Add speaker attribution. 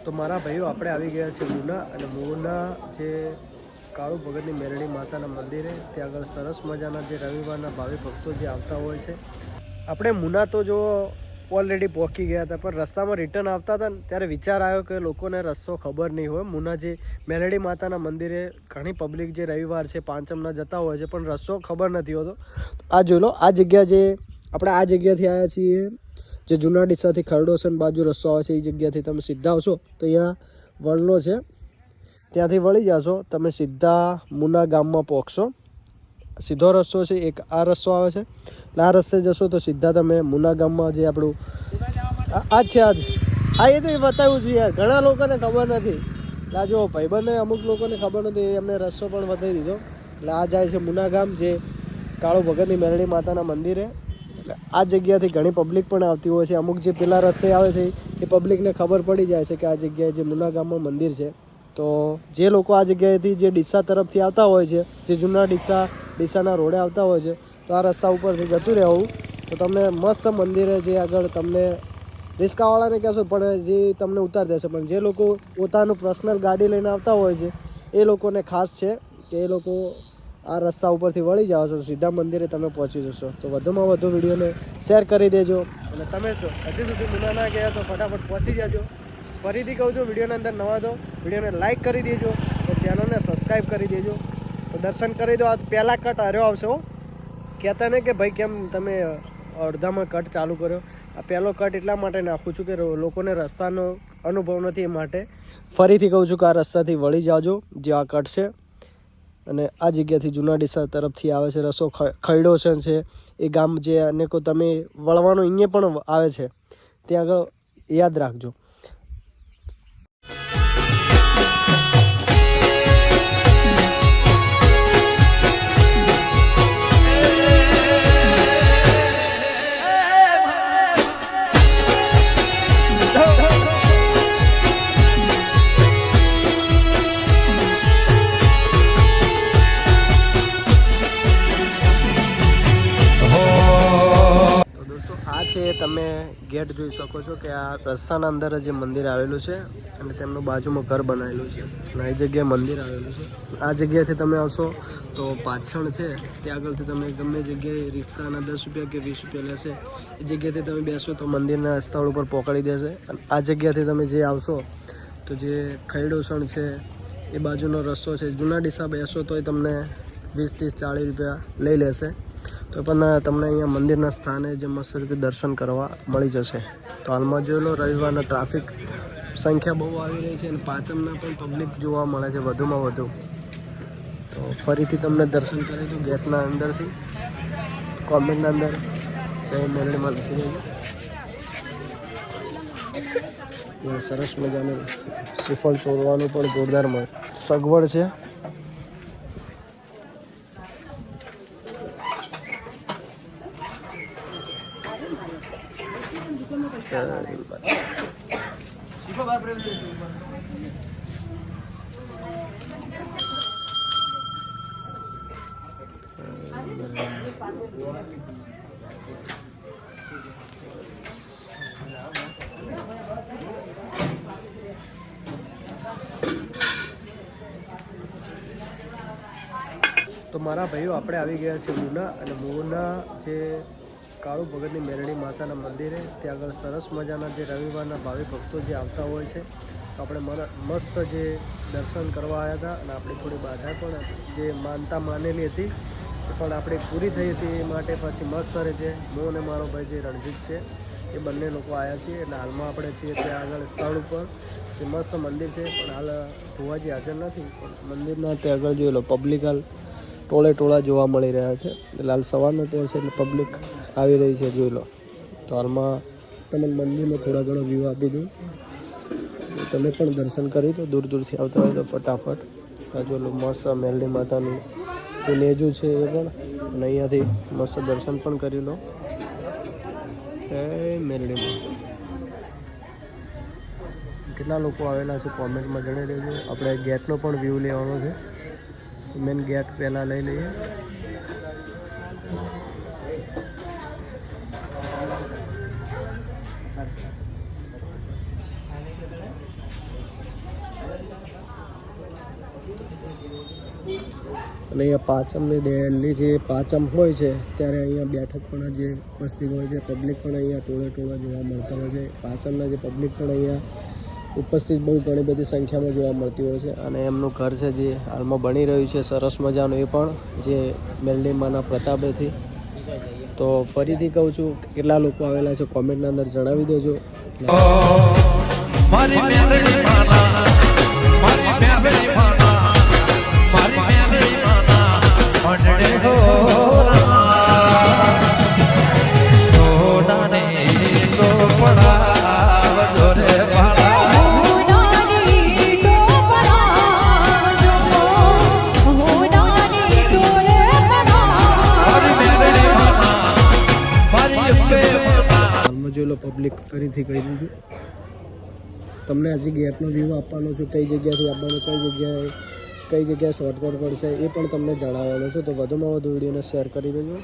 Speaker 1: તો મારા ભાઈઓ આપણે આવી ગયા છે મુના અને મુના જે કાળુ ભગતની મેરડી માતાના મંદિરે ત્યાં આગળ સરસ મજાના જે રવિવારના ભાવિ ભક્તો જે આવતા હોય છે. આપણે મુના તો જો ઓલરેડી પહોંચી ગયા હતા, પણ રસ્તામાં રિટર્ન આવતા હતા ને ત્યારે વિચાર આવ્યો કે લોકોને રસ્તો ખબર નહીં હોય. મુના જે મેરડી માતાના મંદિરે ઘણી પબ્લિક જે રવિવાર છે પાંચમના જતા હોય છે, પણ રસ્તો ખબર નથી હોતો. આ જોઈ લો, આ જગ્યા જે આપણે આ જગ્યાથી આવ્યા છીએ, જે જૂના ડીસાથી ખરડોસન બાજુ રસ્તો આવે છે, એ જગ્યાથી તમે સીધા આવશો તો અહીંયા વળલો છે, ત્યાંથી વળી જશો તમે સીધા મુના ગામમાં પહોંચશો. સીધો રસ્તો છે, એક આ રસ્તો આવે છે, એટલે આ રસ્તે જશો તો સીધા તમે મુના ગામમાં જે આપણું આ છે એ તો એ બતાવ્યું છે યાર, ઘણા લોકોને ખબર નથી. એટલે આ જો ભાઈબંધને અમુક લોકોને ખબર નથી, એમને રસ્તો પણ બતાવી દીધો. એટલે આ જાય છે મુના ગામ, જે કાળુ ભગતની મેરડી માતાના મંદિરે. એટલે આ જગ્યાથી ઘણી પબ્લિક પણ આવતી હોય છે. અમુક જે પેલા રસ્તે આવે છે એ પબ્લિકને ખબર પડી જાય છે કે આ જગ્યાએ જે મુના ગામમાં મંદિર છે. તો જે લોકો આ જગ્યાએથી જે ડીસા તરફથી આવતા હોય છે, જે જૂના ડીસાના રોડે આવતા હોય છે, તો આ રસ્તા ઉપરથી જતું રહેવું તો તમને મસ્ત મંદિરે જે આગળ તમને રિસ્કાવાળાને કહેશો પણ જે તમને ઉતારી દેશે. પણ જે લોકો પોતાનું પર્સનલ ગાડી લઈને આવતા હોય છે એ લોકોને ખાસ છે કે એ લોકો આ રસ્તા ઉપરથી વળી જાઓ છો, સીધા મંદિરે તમે પહોંચી જશો. તો વધુમાં વધુ વિડીયોને શેર કરી દેજો. અને તમે હજી સુધી મુના ના ગયા તો ફટાફટ પહોંચી જજો. ફરીથી કહું છું, વિડીયોની અંદર નવા દો, વિડીયોને લાઇક કરી દેજો, તો ચેનલને સબસ્ક્રાઈબ કરી દેજો. તો દર્શન કરી દો. આ પહેલાં કટ હાર્યો આવશે હો, કહેતા ને કે ભાઈ કેમ તમે અડધામાં કટ ચાલુ કર્યો. આ પહેલો કટ એટલા માટે નાખું છું કે લોકોને રસ્તાનો અનુભવ નથી, એ માટે ફરીથી કહું છું કે આ રસ્તાથી વળી જાજો જે આ કટ છે. અને આ જગ્યાથી જૂના ડીસા તરફથી આવે છે રસ્તો, ખરડોસન છે એ ગામ, જે અનેકો તમે વળવાનું અહીંયા પણ આવે છે, ત્યાં આગળ યાદ રાખજો. તમે ગેટ જોઈ શકો છો કે આ રસ્તાના અંદર જે મંદિર આવેલું છે અને તેમનું બાજુમાં ઘર બનાવેલું છે, અને આ જગ્યાએ મંદિર આવેલું છે. આ જગ્યાએથી તમે આવશો તો પાછળ છે ત્યાં આગળથી તમે ગમે જગ્યાએ રિક્ષાના 10 રૂપિયા કે 20 રૂપિયા લેશે, એ જગ્યાએથી તમે બેસો તો મંદિરના સ્થળ ઉપર પકડી દેશે. અને આ જગ્યાથી તમે જે આવશો તો જે ખરડોસણ છે એ બાજુનો રસ્તો છે, જૂના ડીસા બેસો તોય તમને 20, 30, 40 રૂપિયા લઈ લેશે. તો પણ તમને અહીંયા મંદિરના સ્થાને જે મસ્ત રીતે દર્શન કરવા મળી જશે. તો હાલમાં જોઈ લો, રવિવારના ટ્રાફિક સંખ્યા બહુ આવી રહી છે અને પાંચમના પણ પબ્લિક જોવા મળે છે વધુમાં વધુ. તો ફરીથી તમને દર્શન કરી દઉં ગેટના અંદરથી, કોમેન્ટના અંદર જય મેરડીમાં લખી દેજો. સરસ મજાનું શ્રીફળ ચોરવાનું પણ જોરદાર સગવડ છે. તો મારા ભાઈઓ આપણે આવી ગયા છે મુના, અને મુના જે કાળુ ભગતની મેરડી માતાના મંદિરે ત્યાં આગળ સરસ મજાના જે રવિવારના ભાવિ ભક્તો જે આવતા હોય છે, તો આપણે મસ્ત જે દર્શન કરવા આવ્યા હતા. અને આપણી થોડી બાધા પણ જે માનતા માનેલી હતી એ પણ આપણી પૂરી થઈ હતી, એ માટે પછી મસ્ત રીતે હું અને મારો ભાઈ જે રણજીત છે એ બંને લોકો આવ્યા છીએ. એટલે હાલમાં આપણે છીએ ત્યાં આગળ સ્થળ ઉપર, જે મસ્ત મંદિર છે, પણ હાલ ભુવાજી હાજર નથી. પણ મંદિરના ત્યાં આગળ જોઈ લો, પબ્લિક હાલ ટોળા જોવા મળી રહ્યા છે. એટલે હાલ સવારનો ટોળ છે એટલે પબ્લિક આવી રહી છે, જોઈ લો. તો હાલમાં તમે મંદિરમાં થોડા ઘણો વ્યૂ આપી દઉં, તમે પણ દર્શન કરી દો. દૂરથી આવતા હોય તો ફટાફટ જો લો, મસ્ત મેરડી માતાનું જે નેજું છે એ પણ, અને અહીંયાથી મસ્ત દર્શન પણ કરી લો. જય મેરડીમાં. કેટલા લોકો આવેલા છે કોમેન્ટમાં જણાવી દેજો. આપણે ગેટનો પણ વ્યૂ લેવાનો છે, મેન ગેટ પહેલાં લઈ લઈએ. અને અહીંયા પાંચમની ડેલી જે પાંચમ હોય છે ત્યારે અહીંયા બેઠક પણ જે ઉપસ્થિત હોય છે, પબ્લિક પણ અહીંયા ટોળે જોવા મળતા હોય છે. પાંચમના જે પબ્લિક પણ અહીંયા ઉપસ્થિત બહુ ઘણી બધી સંખ્યામાં જોવા મળતી હોય છે. અને એમનું ઘર છે જે હાલમાં બની રહ્યું છે સરસ મજાનું, એ પણ જે મેલડીમાના પ્રતાપેથી. તો ફરીથી કહું છું, કેટલા લોકો આવેલા છે કોમેન્ટના અંદર જણાવી દેજો.
Speaker 2: મારી મેલડી માના, મારી મેલડી માના, મારી મેલડી માના અડડે સોનાને તો પડાવ જોરે વાળા,
Speaker 3: હોનાની તો પડાવ જો, હોનાની તો
Speaker 2: મારી મેલડી માના, મારી અંબે માના.
Speaker 1: હાલમાં જોઈ લો પબ્લિક ફરીથી કહી દીધું. તમને હજી ગેટનો વ્યૂ આપવાનો છું, કઈ જગ્યાથી આપવાનો, કઈ જગ્યાએ શોર્ટકટ પડશે એ પણ તમને જણાવવાનું છે. તો વધુમાં વધુ વિડીયોને શેર કરી દેજો.